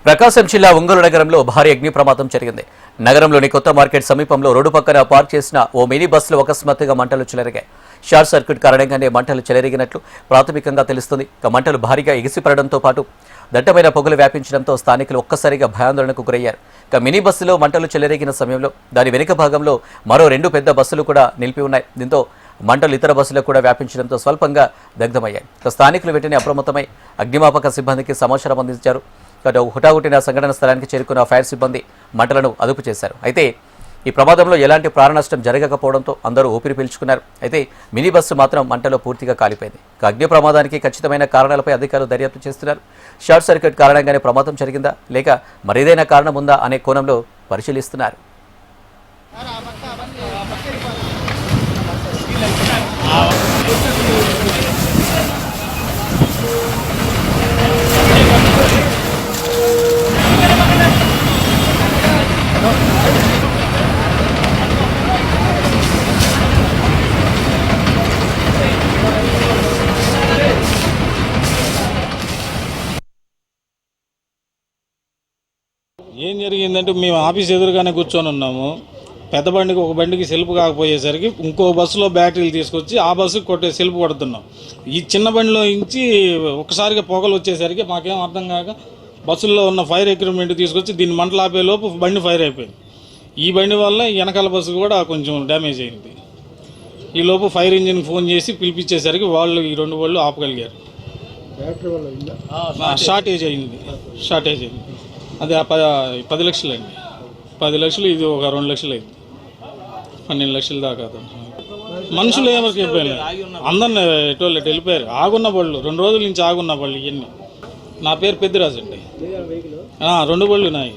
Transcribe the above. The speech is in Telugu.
ప్రకాశం జిల్లా ఒంగోలు నగరంలో భారీ అగ్ని ప్రమాదం జరిగింది. నగరంలోని కొత్త మార్కెట్ సమీపంలో రోడ్డు పక్కన పార్క్ చేసిన ఓ మినీ బస్సులో అకస్మాత్తుగా మంటలు చెలరిగాయి. షార్ట్ సర్క్యూట్ కారణంగానే మంటలు చెలరిగినట్లు ప్రాథమికంగా తెలుస్తుంది. మంటలు భారీగా ఎగిసిపడడంతో పాటు దట్టమైన పొగలు వ్యాపించడంతో స్థానికులు ఒక్కసారిగా భయాందోళనకు గురయ్యారు. మినీ బస్సులో మంటలు చెలరేగిన సమయంలో దాని వెనుక భాగంలో మరో 2 పెద్ద బస్సులు కూడా నిలిపి ఉన్నాయి. దీంతో మంటలు ఇతర బస్సులకు కూడా వ్యాపించడంతో స్వల్పంగా దగ్ధమయ్యాయి. స్థానికులు వెంటనే అప్రమత్తమై అగ్నిమాపక సిబ్బందికి సమాచారం అందించారు. హుటాహుటిన సంఘటన స్థలానికి చేరుకున్న ఫైర్ సిబ్బంది మంటలను అదుపు చేశారు. అయితే ఈ ప్రమాదంలో ఎలాంటి ప్రాణనష్టం జరగకపోవడంతో అందరూ ఊపిరి పీల్చుకున్నారు. అయితే మినీ బస్సు మాత్రం మంటలో పూర్తిగా కాలిపోయింది. అగ్ని ప్రమాదానికి ఖచ్చితమైన కారణాలపై అధికారులు దర్యాప్తు చేస్తున్నారు. షార్ట్ సర్క్యూట్ కారణంగానే ప్రమాదం జరిగిందా లేక మరేదైనా కారణం ఉందా అనే కోణంలో పరిశీలిస్తున్నారు. ఏం జరిగిందంటే మేము ఆఫీస్ ఎదురుగానే కూర్చొని ఉన్నాము. పెద్ద బండికి ఒక బండికి సెల్ఫ్ కాకపోయేసరికి ఇంకో బస్సులో బ్యాటరీలు తీసుకొచ్చి ఆ బస్సుకి సెల్ఫ్ కొడుతున్నాం. ఈ చిన్న బండిలో నుంచి ఒకసారిగా పొగలు వచ్చేసరికి మాకేం అర్థం కాక బస్సుల్లో ఉన్న ఫైర్ ఎక్విప్మెంట్ తీసుకొచ్చి దీన్ని మంటలు ఆపేలోపు బండి ఫైర్ అయిపోయింది. ఈ బండి వల్ల వెనకాల బస్సు కూడా కొంచెం డ్యామేజ్ అయింది. ఈ లోపు ఫైర్ ఇంజిన్ ఫోన్ చేసి పిలిపించేసరికి వాళ్ళు ఈ 2 వాళ్ళు ఆపగలిగారు. షార్టేజ్ అయింది. అది 10 లక్షలు అండి. 10 లక్షలు, ఇది ఒక 2 లక్షలు అయింది. 12 లక్షల దాకా. మనుషులు ఎవరికి అయిపోయినాయి, అందరిని ఎటు వెళ్ళిపోయారు. ఆగున్న బళ్ళు 2 రోజుల నుంచి ఆగున్న బళ్ళు ఇవన్నీ. నా పేరు పెద్దిరాజు అండి. 2 బళ్ళు ఉన్నాయి.